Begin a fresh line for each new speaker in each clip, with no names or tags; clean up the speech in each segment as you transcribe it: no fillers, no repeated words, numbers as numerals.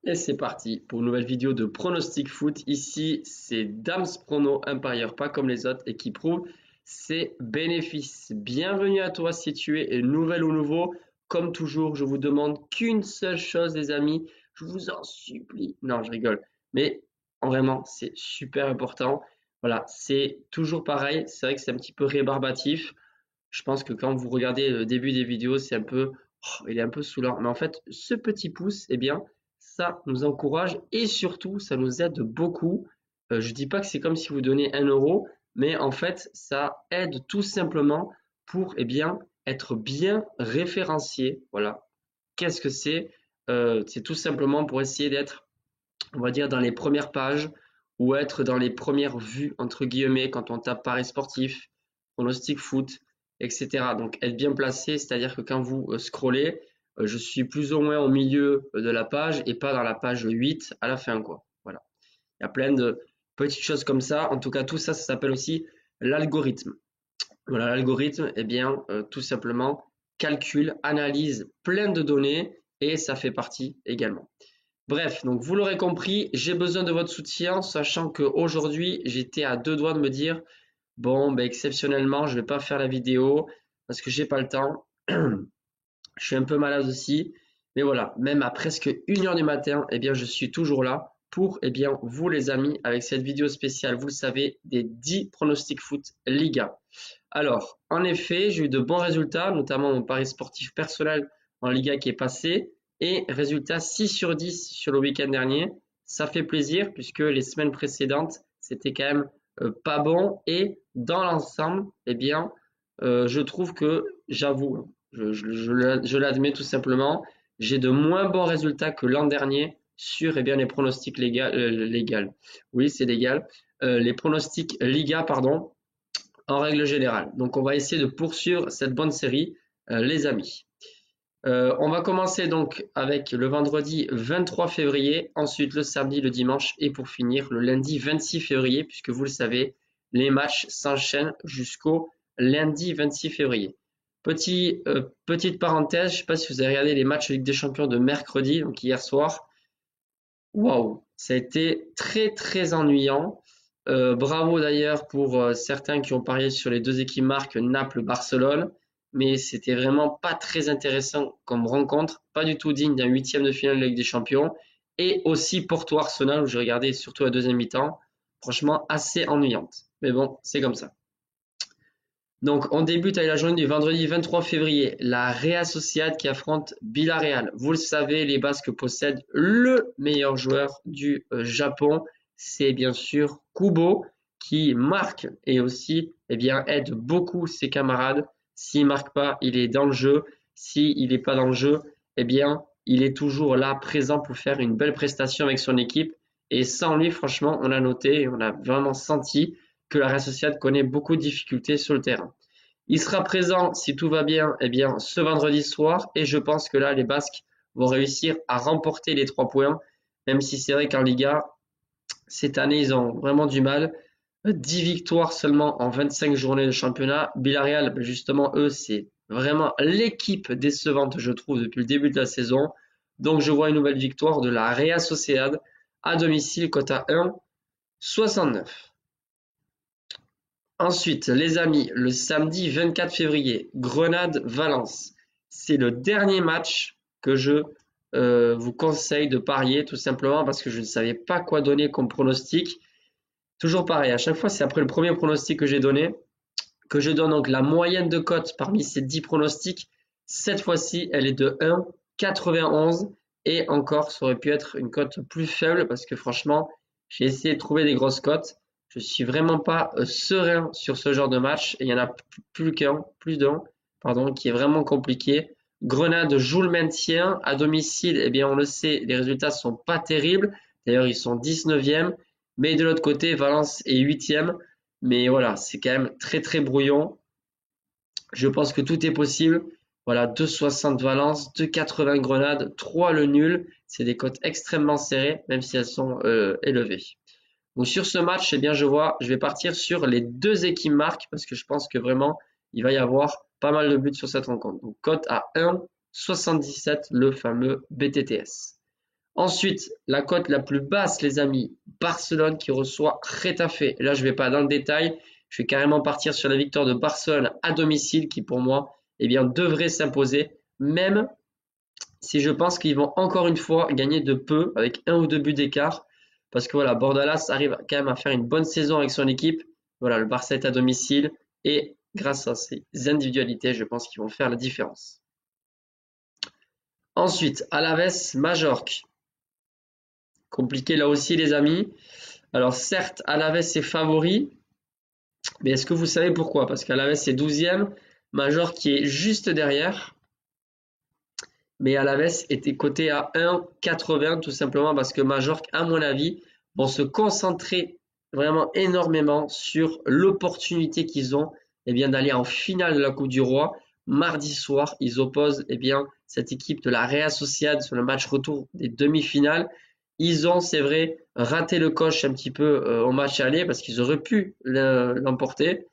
Et c'est parti pour une nouvelle vidéo de pronostic foot. Ici, c'est Dams Prono, un parieur pas comme les autres et qui prouve ses bénéfices. Bienvenue à toi si tu es nouvelle ou nouveau. Comme toujours, je vous demande qu'une seule chose, les amis. Je vous en supplie. Non, je rigole. Mais vraiment, c'est super important. Voilà, c'est toujours pareil. C'est vrai que c'est un petit peu rébarbatif. Je pense que quand vous regardez le début des vidéos, c'est un peu, il est un peu saoulant. Mais en fait, ce petit pouce, eh bien, ça nous encourage et surtout, ça nous aide beaucoup. Je dis pas que c'est comme si vous donnez 1 euro, mais en fait, ça aide tout simplement pour, eh bien, être bien référencié. Voilà. Qu'est-ce que c'est? C'est tout simplement pour essayer d'être, on va dire, dans les premières pages ou être dans les premières vues, entre guillemets, quand on tape paris sportif, pronostic foot, etc. Donc, être bien placé, c'est-à-dire que quand vous scrollez, je suis plus ou moins au milieu de la page et pas dans la page 8 à la fin, quoi. Voilà. Il y a plein de petites choses comme ça. En tout cas, tout ça, ça s'appelle aussi l'algorithme. Voilà, l'algorithme, eh bien, tout simplement, calcule, analyse plein de données et ça fait partie également. Bref, donc vous l'aurez compris, j'ai besoin de votre soutien, sachant qu'aujourd'hui, j'étais à 2 doigts de me dire, bon, ben, exceptionnellement, je vais pas faire la vidéo parce que j'ai pas le temps. Je suis un peu malade aussi, mais voilà, même à presque 1 heure du matin, eh bien, je suis toujours là pour, eh bien, vous les amis, avec cette vidéo spéciale, vous le savez, des 10 pronostics foot Liga. Alors, en effet, j'ai eu de bons résultats, notamment mon pari sportif personnel en Liga qui est passé, et résultat 6 sur 10 sur le week-end dernier. Ça fait plaisir puisque les semaines précédentes, c'était quand même pas bon, et dans l'ensemble, eh bien, je trouve que, j'avoue, je l'admets tout simplement, j'ai de moins bons résultats que l'an dernier sur, eh bien, les pronostics légal. Oui, c'est légal. Les pronostics Liga, pardon, en règle générale. Donc, on va essayer de poursuivre cette bonne série, les amis. On va commencer donc avec le vendredi 23 février, ensuite le samedi, le dimanche et pour finir le lundi 26 février, puisque vous le savez, les matchs s'enchaînent jusqu'au lundi 26 février. Petite parenthèse, je ne sais pas si vous avez regardé les matchs de Ligue des Champions de mercredi, donc hier soir. Waouh, ça a été très très ennuyant. Bravo d'ailleurs pour certains qui ont parié sur les deux équipes marques Naples-Barcelone, mais c'était vraiment pas très intéressant comme rencontre, pas du tout digne d'un huitième de finale de Ligue des Champions, et aussi Porto-Arsenal où j'ai regardé surtout la deuxième mi-temps, franchement assez ennuyante. Mais bon, c'est comme ça. Donc, on débute avec la journée du vendredi 23 février. La Real Sociedad qui affronte Villarreal. Vous le savez, les Basques possèdent le meilleur joueur du Japon. C'est bien sûr Kubo qui marque et aussi eh bien, aide beaucoup ses camarades. S'il marque pas, il est dans le jeu. S'il n'est pas dans le jeu, eh bien, il est toujours là, présent pour faire une belle prestation avec son équipe. Et sans lui, franchement, on a noté, on a vraiment senti que la Real Sociedad connaît beaucoup de difficultés sur le terrain. Il sera présent, si tout va bien, eh bien, ce vendredi soir, et je pense que là, les Basques vont réussir à remporter les 3 points, même si c'est vrai qu'en Liga, cette année, ils ont vraiment du mal. 10 victoires seulement en 25 journées de championnat. Villarreal, justement, eux, c'est vraiment l'équipe décevante, je trouve, depuis le début de la saison. Donc, je vois une nouvelle victoire de la Real Sociedad à domicile, cote à 1,69. Ensuite, les amis, le samedi 24 février, Grenade-Valence. C'est le dernier match que je vous conseille de parier, tout simplement parce que je ne savais pas quoi donner comme pronostic. Toujours pareil, à chaque fois, c'est après le premier pronostic que j'ai donné, que je donne donc la moyenne de cote parmi ces 10 pronostics. Cette fois-ci, elle est de 1,91 et encore, ça aurait pu être une cote plus faible parce que franchement, j'ai essayé de trouver des grosses cotes. Je suis vraiment pas serein sur ce genre de match et il y en a plus d'un, pardon, qui est vraiment compliqué. Grenade joue le maintien à domicile, eh bien on le sait, les résultats sont pas terribles. D'ailleurs, ils sont 19e, mais de l'autre côté, Valence est 8e. Mais voilà, c'est quand même très très brouillon. Je pense que tout est possible. Voilà, 2,60 Valence, 2,80 Grenade, 3 le nul. C'est des cotes extrêmement serrées, même si elles sont élevées. Donc sur ce match, eh bien je vais partir sur les deux équipes marques parce que je pense que vraiment il va y avoir pas mal de buts sur cette rencontre. Donc cote à 1,77, le fameux BTTS. Ensuite, la cote la plus basse, les amis, Barcelone qui reçoit Getafe. Et là, je ne vais pas dans le détail. Je vais carrément partir sur la victoire de Barcelone à domicile qui, pour moi, eh bien, devrait s'imposer. Même si je pense qu'ils vont encore une fois gagner de peu avec 1 ou 2 buts d'écart. Parce que voilà, Bordalas arrive quand même à faire une bonne saison avec son équipe. Voilà, le Barça est à domicile et grâce à ses individualités, je pense qu'ils vont faire la différence. Ensuite, Alaves, Majorque. Compliqué là aussi, les amis. Alors certes, Alaves est favori, mais est-ce que vous savez pourquoi? Parce qu'Alaves est 12e, Majorque qui est juste derrière. Mais Alaves était coté à 1,80 tout simplement parce que Majorque, à mon avis, vont se concentrer vraiment énormément sur l'opportunité qu'ils ont d'aller en finale de la Coupe du Roi. Mardi soir, ils opposent cette équipe de la Real Sociedad sur le match retour des demi-finales. Ils ont, c'est vrai, raté le coche un petit peu au match aller parce qu'ils auraient pu l'emporter.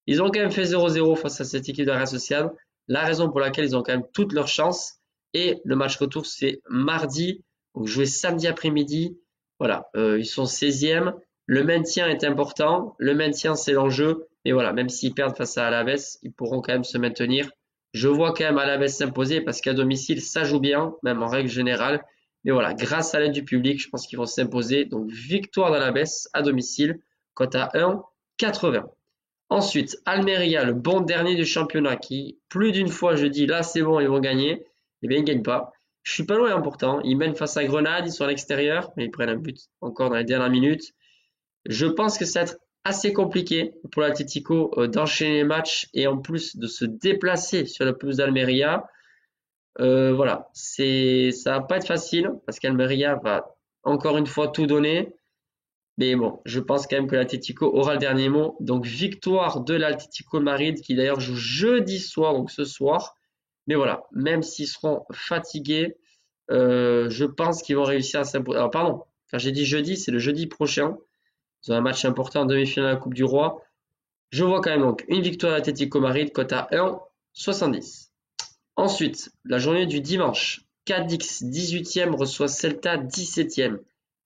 Ils ont quand même fait 0-0 face à cette équipe de la Real Sociedad. La raison pour laquelle ils ont quand même toutes leurs chances. Et le match retour, c'est mardi. Donc, joué samedi après-midi. Voilà, ils sont 16e. Le maintien est important. Le maintien, c'est l'enjeu. Mais voilà, même s'ils perdent face à Alaves, ils pourront quand même se maintenir. Je vois quand même Alaves s'imposer parce qu'à domicile, ça joue bien, même en règle générale. Mais voilà, grâce à l'aide du public, je pense qu'ils vont s'imposer. Donc, victoire d'Alaves à domicile, cote à 1,80. Ensuite, Almeria, le bon dernier du championnat, qui plus d'une fois je dis là c'est bon, ils vont gagner. Eh bien, ils ne gagnent pas. Je suis pas loin pourtant. Ils mènent face à Grenade, ils sont à l'extérieur, mais ils prennent un but encore dans les dernières minutes. Je pense que ça va être assez compliqué pour l'Atlético d'enchaîner les matchs et en plus de se déplacer sur la pelouse d'Almeria. Voilà, ça va pas être facile parce qu'Almeria va encore une fois tout donner. Mais bon, je pense quand même que l'Atlético aura le dernier mot. Donc victoire de l'Atlético de Madrid qui d'ailleurs joue jeudi soir, donc ce soir. Mais voilà, même s'ils seront fatigués, je pense qu'ils vont réussir à s'imposer. Alors pardon, quand j'ai dit jeudi, c'est le jeudi prochain. Ils ont un match important en demi-finale de la Coupe du Roi. Je vois quand même donc une victoire de l'Atlético Madrid, cote à 1,70. Ensuite, la journée du dimanche. Cadix 18e reçoit Celta 17e.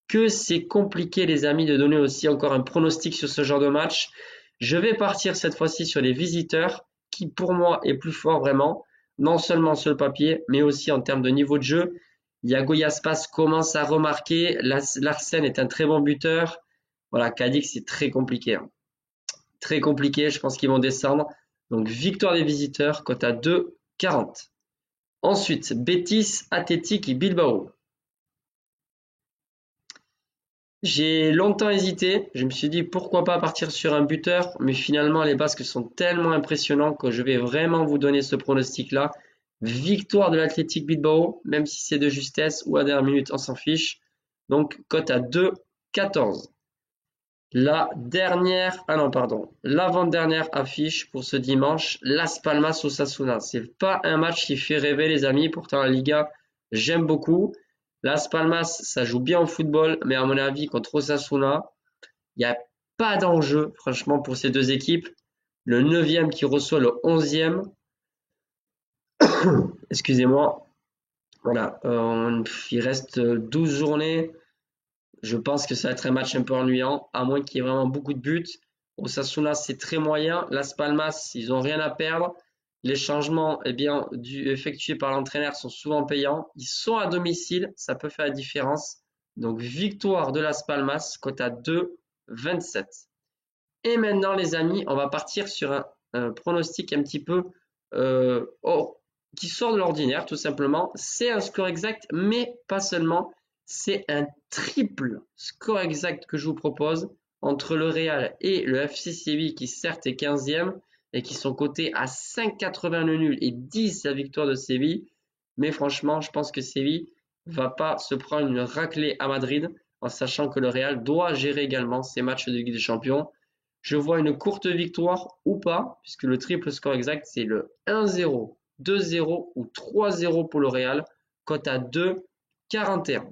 Que c'est compliqué les amis de donner aussi encore un pronostic sur ce genre de match. Je vais partir cette fois-ci sur les visiteurs qui pour moi est plus fort vraiment, non seulement sur le papier mais aussi en termes de niveau de jeu. Iago Aspas commence à remarquer, Larsen est un très bon buteur. Voilà, Cadix c'est très compliqué. Très compliqué, je pense qu'ils vont descendre. Donc victoire des visiteurs, cote à 2,40. Ensuite, Betis, Athletic et Bilbao. J'ai longtemps hésité, je me suis dit pourquoi pas partir sur un buteur, mais finalement les Basques sont tellement impressionnants que je vais vraiment vous donner ce pronostic-là. Victoire de l'Athletic Bilbao, même si c'est de justesse ou à dernière minute, on s'en fiche. Donc cote à 2,14. L'avant-dernière affiche pour ce dimanche, Las Palmas Osasuna. C'est pas un match qui fait rêver les amis, pourtant la Liga, j'aime beaucoup. Las Palmas, ça joue bien au football, mais à mon avis, contre Osasuna, il n'y a pas d'enjeu, franchement, pour ces deux équipes. Le 9e qui reçoit le 11e. Excusez-moi. Voilà, il reste 12 journées. Je pense que ça va être un match un peu ennuyant, à moins qu'il y ait vraiment beaucoup de buts. Osasuna, c'est très moyen. Las Palmas, ils n'ont rien à perdre. Les changements effectués par l'entraîneur sont souvent payants. Ils sont à domicile, ça peut faire la différence. Donc victoire de Las Palmas, cote à 2,27. Et maintenant les amis, on va partir sur un pronostic un petit peu qui sort de l'ordinaire tout simplement. C'est un score exact, mais pas seulement. C'est un triple score exact que je vous propose entre le Real et le FC Séville qui certes est 15e et qui sont cotés à 5,80 le nul et 10 la victoire de Séville. Mais franchement, je pense que Séville va pas se prendre une raclée à Madrid en sachant que le Real doit gérer également ses matchs de Ligue des Champions. Je vois une courte victoire ou pas, puisque le triple score exact, c'est le 1-0, 2-0 ou 3-0 pour le Real, cote à 2,41.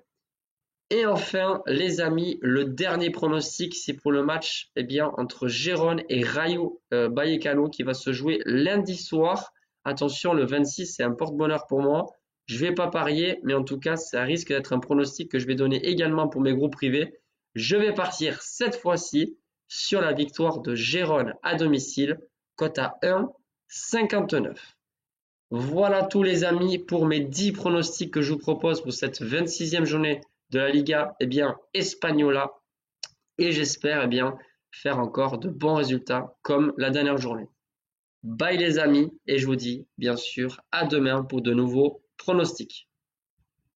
Et enfin, les amis, le dernier pronostic, c'est pour le match entre Gérone et Rayo Vallecano qui va se jouer lundi soir. Attention, le 26, c'est un porte-bonheur pour moi. Je vais pas parier, mais en tout cas, ça risque d'être un pronostic que je vais donner également pour mes groupes privés. Je vais partir cette fois-ci sur la victoire de Gérone à domicile, cote à 1,59. Voilà tous les amis pour mes 10 pronostics que je vous propose pour cette 26e journée de la Liga Espagnola. Et j'espère faire encore de bons résultats comme la dernière journée. Bye les amis et je vous dis bien sûr à demain pour de nouveaux pronostics.